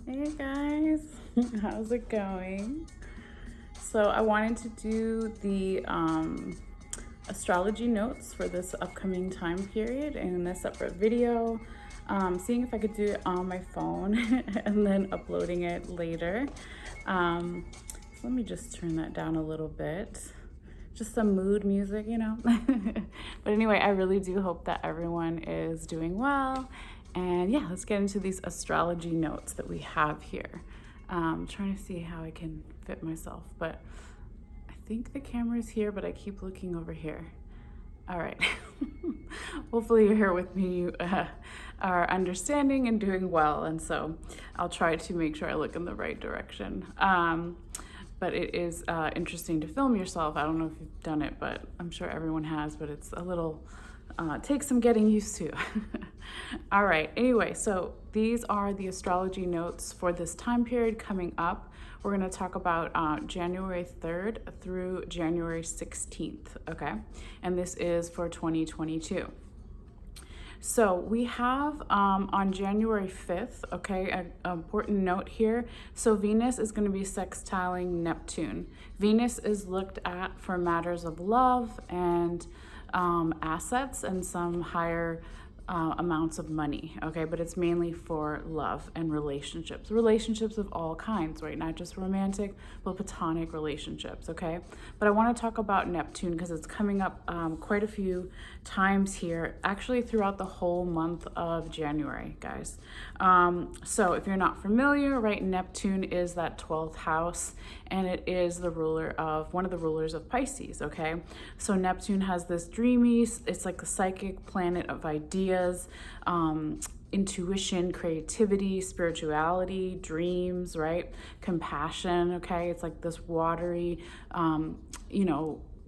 Hey guys, how's it going? So I wanted to do the astrology notes for this upcoming time period in a separate video, seeing if I could do it on my phone and then uploading it later. So let me just turn that down a little bit. Just some mood music, you know. But anyway, I really do hope that everyone is doing well. And yeah, let's get into these astrology notes that we have here. Trying to see how I can fit myself, but I think the camera's here, but I keep looking over here. All right. Hopefully you're here with me, are understanding and doing well. And so I'll try to make sure I look in the right direction. But it is interesting to film yourself. I don't know if you've done it, but I'm sure everyone has, but it's a little, takes some getting used to. All right, anyway, so these are the astrology notes for this time period coming up. We're gonna talk about January 3rd through January 16th, okay? And this is for 2022. So we have on January 5th, okay, an important note here. So Venus is going to be sextiling Neptune. Venus is looked at for matters of love and assets and some higher amounts of money, okay, but it's mainly for love and relationships of all kinds, right? Not just romantic, but platonic relationships, okay? But I want to talk about Neptune because it's coming up quite a few times here, actually throughout the whole month of January, guys. So if you're not familiar, right, Neptune is that 12th house, and it is the ruler of one of the rulers of Pisces, okay? So Neptune has this dreamy, it's like a psychic planet of ideas, intuition, creativity, spirituality, dreams, right? Compassion, okay? It's like this watery,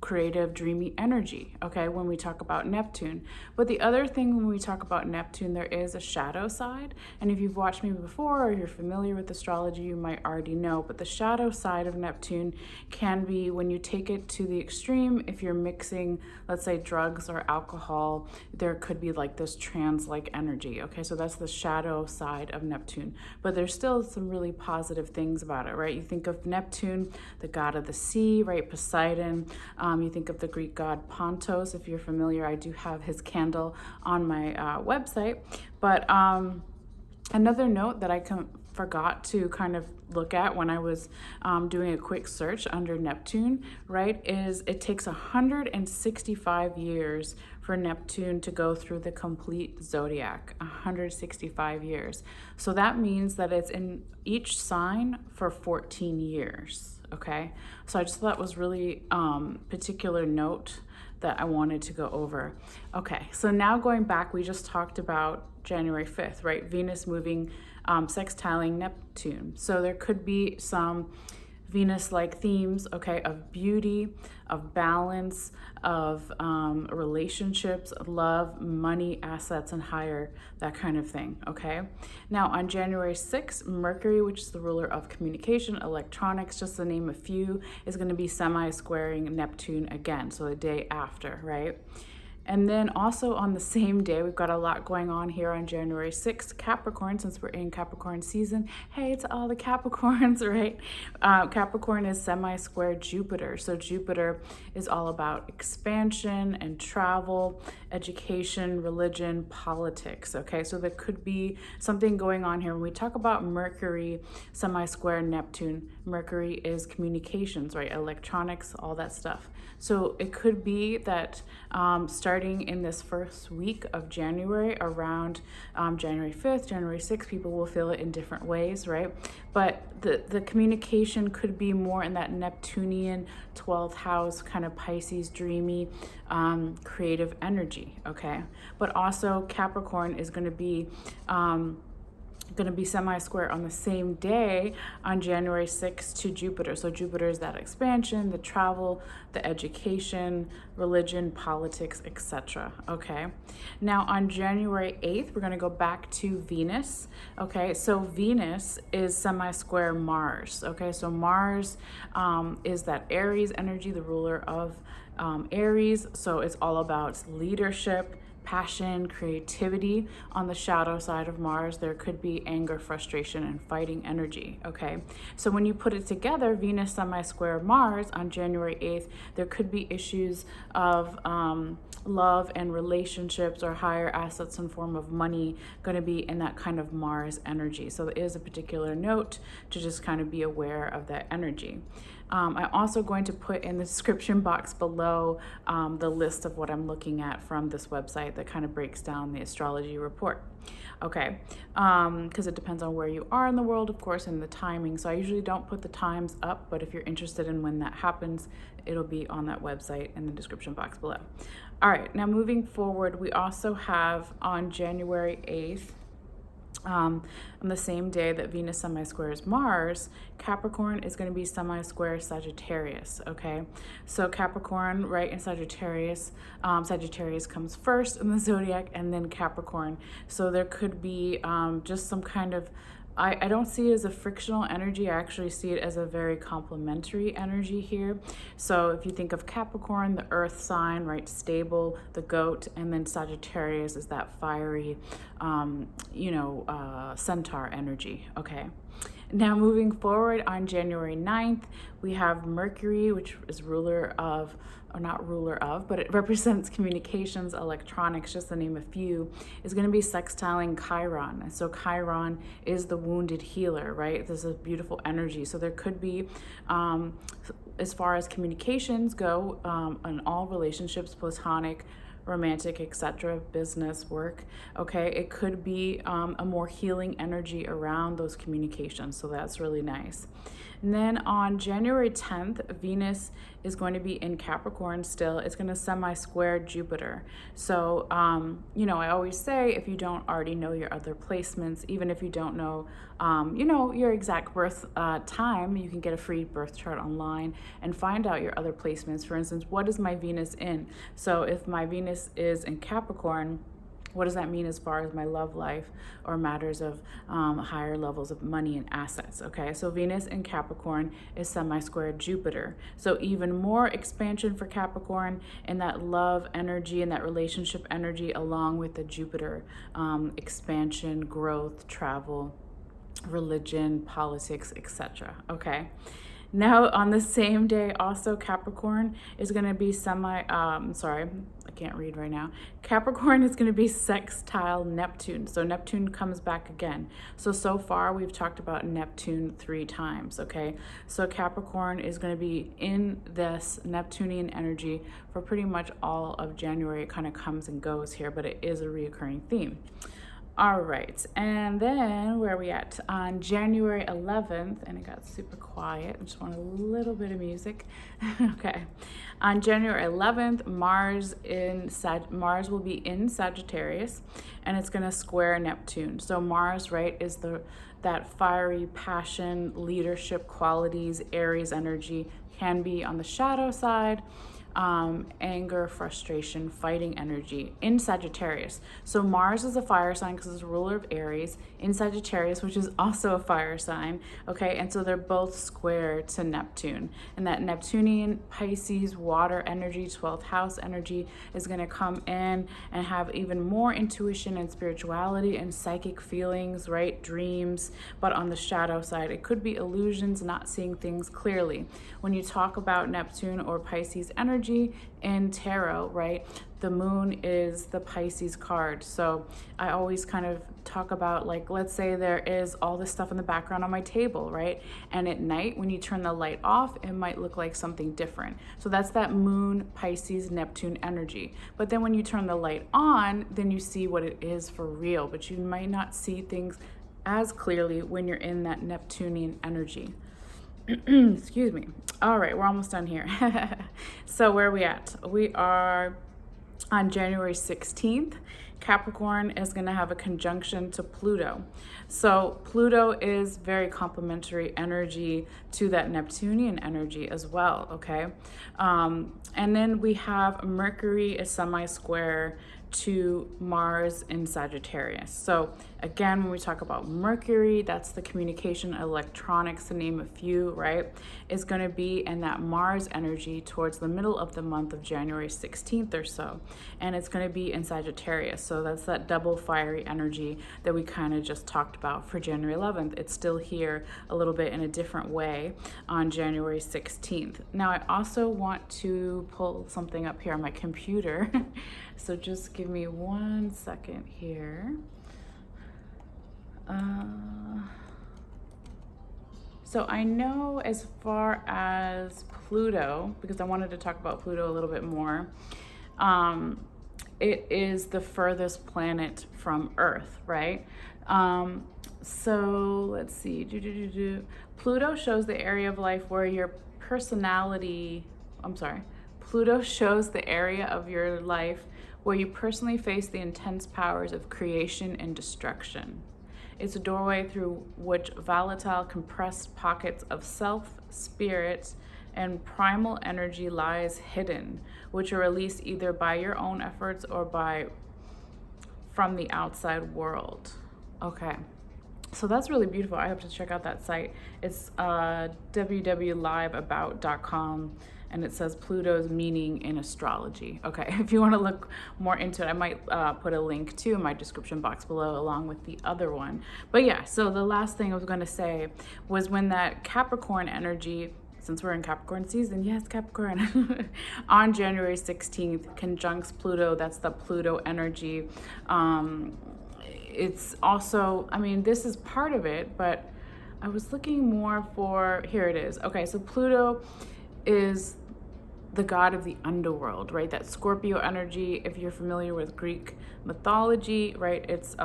creative, dreamy energy, okay, when we talk about Neptune. But the other thing when we talk about Neptune, there is a shadow side. And if you've watched me before or you're familiar with astrology, you might already know. But the shadow side of Neptune can be when you take it to the extreme. If you're mixing, let's say, drugs or alcohol, there could be like this trance-like energy, okay? So that's the shadow side of Neptune. But there's still some really positive things about it, right? You think of Neptune, the god of the sea, right? Poseidon. You think of the Greek god Pontos. If you're familiar, I do have his candle on my website. But another note that I forgot to kind of look at when I was doing a quick search under Neptune, right, is it takes 165 years for Neptune to go through the complete zodiac, 165 years. So that means that it's in each sign for 14 years. Okay, so I just thought that was really particular note that I wanted to go over. Okay, so now going back, we just talked about January 5th, right? Venus moving, sextiling Neptune. So there could be some Venus-like themes, okay, of beauty, of balance, of relationships, love, money, assets, and higher, that kind of thing, okay? Now, on January 6th, Mercury, which is the ruler of communication, electronics, just to name a few, is going to be semi-squaring Neptune again, so the day after, right? And then also on the same day, we've got a lot going on here on January 6th, Capricorn, since we're in Capricorn season. Hey, to all the Capricorns, right? Capricorn is semi-square Jupiter. So Jupiter is all about expansion and travel, education, religion, politics, okay? So there could be something going on here. When we talk about Mercury, semi-square Neptune, Mercury is communications, right? Electronics, all that stuff. So it could be that starting in this first week of January, around January 5th, January 6th, people will feel it in different ways, right? But the communication could be more in that Neptunian 12th house, kind of Pisces, dreamy, creative energy, okay? But also Capricorn is going to be semi-square on the same day on January 6th to Jupiter. So Jupiter is that expansion, the travel, the education, religion, politics, etc. Okay. Now on January 8th, we're going to go back to Venus. Okay. So Venus is semi-square Mars. Okay. So Mars is that Aries energy, the ruler of Aries. So it's all about leadership, passion, creativity. On the shadow side of Mars, there could be anger, frustration, and fighting energy, okay? So when you put it together, Venus semi-square Mars on January 8th, there could be issues of love and relationships or higher assets in form of money going to be in that kind of Mars energy. So it is a particular note to just kind of be aware of that energy. I'm also going to put in the description box below the list of what I'm looking at from this website that kind of breaks down the astrology report. Okay, because it depends on where you are in the world, of course, and the timing. So I usually don't put the times up, but if you're interested in when that happens, it'll be on that website in the description box below. All right, now moving forward, we also have on January 8th, on the same day that Venus semi-squares Mars, Capricorn is going to be semi-square Sagittarius, okay? So Capricorn, right, in Sagittarius, Sagittarius comes first in the zodiac and then Capricorn. So there could be just some kind of, I don't see it as a frictional energy. I actually see it as a very complementary energy here. So if you think of Capricorn, the earth sign, right, stable, the goat, and then Sagittarius is that fiery, centaur energy, okay? Now moving forward on January 9th, we have Mercury, which is ruler of, or not ruler of, but it represents communications, electronics, just to name a few, is going to be sextiling Chiron. And so Chiron is the wounded healer, right? This is beautiful energy. So there could be, as far as communications go, in all relationships, platonic, romantic, etc., business, work, okay, it could be a more healing energy around those communications, so that's really nice. And then on January 10th, Venus is going to be in Capricorn still. It's going to semi-square Jupiter. So, I always say, if you don't already know your other placements, even if you don't know, your exact birth time, you can get a free birth chart online and find out your other placements. For instance, what is my Venus in? So if my Venus is in Capricorn, what does that mean as far as my love life or matters of higher levels of money and assets? Okay, so Venus in Capricorn is semi-square Jupiter. So even more expansion for Capricorn and that love energy and that relationship energy, along with the Jupiter expansion, growth, travel, religion, politics, etc. Okay. Now on the same day, also Capricorn is going to be I can't read right now. Capricorn is going to be sextile Neptune. So Neptune comes back again. So far we've talked about Neptune 3 times, okay? So Capricorn is going to be in this Neptunian energy for pretty much all of January. It kind of comes and goes here, but it is a reoccurring theme. All right, and then where are we at? On January 11th, and it got super quiet. I just want a little bit of music. Okay. On January 11th, Mars will be in Sagittarius, and it's going to square Neptune. So Mars, right, is that fiery passion, leadership qualities, Aries energy, can be on the shadow side. Anger, frustration, fighting energy in Sagittarius. So Mars is a fire sign because it's a ruler of Aries in Sagittarius, which is also a fire sign. Okay, and so they're both square to Neptune. And that Neptunian Pisces water energy, 12th house energy, is going to come in and have even more intuition and spirituality and psychic feelings, right? Dreams. But on the shadow side, it could be illusions, not seeing things clearly. When you talk about Neptune or Pisces energy, in tarot, right, the moon is the Pisces card. So I always kind of talk about, like, let's say there is all this stuff in the background on my table, right, and at night when you turn the light off, it might look like something different. So that's that moon, Pisces, Neptune energy. But then when you turn the light on, then you see what it is for real, but you might not see things as clearly when you're in that Neptunian energy. Excuse me. All right, we're almost done here. So where are we at? We are on January 16th. Capricorn is going to have a conjunction to Pluto. So Pluto is very complementary energy to that Neptunian energy as well, okay? And then we have Mercury is semi-square to Mars in Sagittarius. So Again, when we talk about Mercury, that's the communication, electronics, to name a few, right? It's going to be in that Mars energy towards the middle of the month of January 16th or so. And it's going to be in Sagittarius. So that's that double fiery energy that we kind of just talked about for January 11th. It's still here a little bit in a different way on January 16th. Now, I also want to pull something up here on my computer. So just give me 1 second here. So I know as far as Pluto, because I wanted to talk about Pluto a little bit more, it is the furthest planet from Earth, right? So let's see. Pluto shows the area of life where your personality, Pluto shows the area of your life where you personally face the intense powers of creation and destruction. It's a doorway through which volatile, compressed pockets of self, spirit, and primal energy lies hidden, which are released either by your own efforts or from the outside world. Okay, so that's really beautiful. I have to check out that site. It's www.liveabout.com. And it says Pluto's meaning in astrology. Okay, if you want to look more into it, I might put a link to my description box below along with the other one. But yeah, so the last thing I was going to say was when that Capricorn energy, since we're in Capricorn season, yes, Capricorn, on January 16th, conjuncts Pluto, that's the Pluto energy. It's also, I mean, this is part of it, but I was looking more for, here it is. Okay, so Pluto is the god of the underworld, right? That Scorpio energy, if you're familiar with Greek mythology, right? It's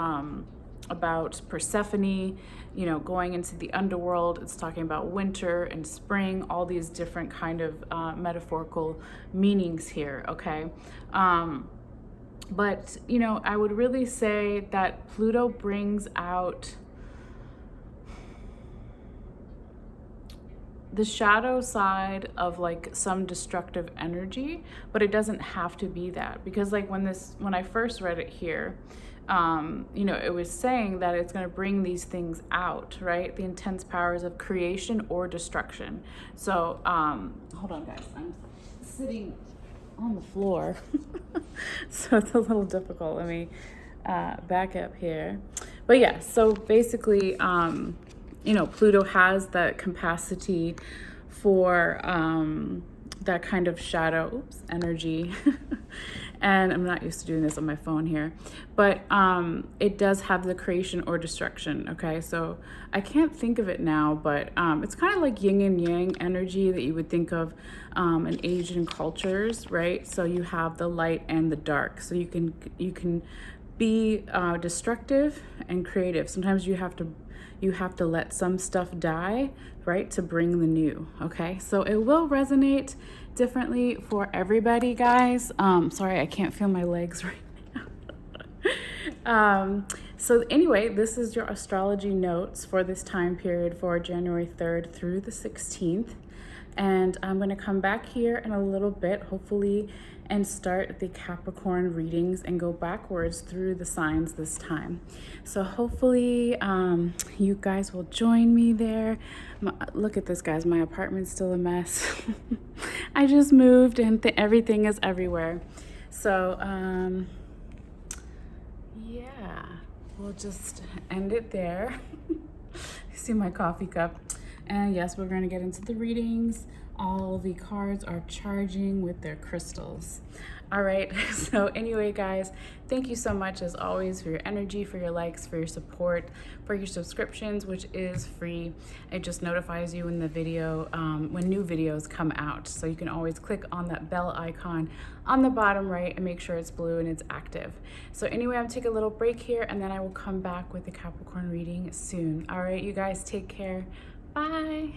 about Persephone, you know, going into the underworld. It's talking about winter and spring, all these different kind of metaphorical meanings here, okay? But, you know, I would really say that Pluto brings out the shadow side of like some destructive energy, but it doesn't have to be that, because like when I first read it here, you know, it was saying that it's going to bring these things out, right? The intense powers of creation or destruction. So hold on guys, I'm sitting on the floor so it's a little difficult. Let me back up here. But yeah, so basically you know, Pluto has that capacity for that kind of shadow energy. And I'm not used to doing this on my phone here, but it does have the creation or destruction, okay? So I can't think of it now, but it's kind of like yin and yang energy that you would think of in Asian cultures, right? So you have the light and the dark. So you can be destructive and creative. Sometimes you have to let some stuff die, right, to bring the new, okay? So it will resonate differently for everybody, guys. Sorry, I can't feel my legs right now. So anyway, this is your astrology notes for this time period for January 3rd through the 16th. And I'm going to come back here in a little bit, hopefully, and start the Capricorn readings and go backwards through the signs this time. So hopefully you guys will join me there. Look at this, guys. My apartment's still a mess. I just moved and everything is everywhere. So yeah, we'll just end it there. See my coffee cup. And yes, we're going to get into the readings. All the cards are charging with their crystals. All right, so anyway, guys, thank you so much as always for your energy, for your likes, for your support, for your subscriptions, which is free. It just notifies you when the video, when new videos come out. So you can always click on that bell icon on the bottom right and make sure it's blue and it's active. So anyway, I'm taking a little break here and then I will come back with the Capricorn reading soon. All right, you guys take care. Bye.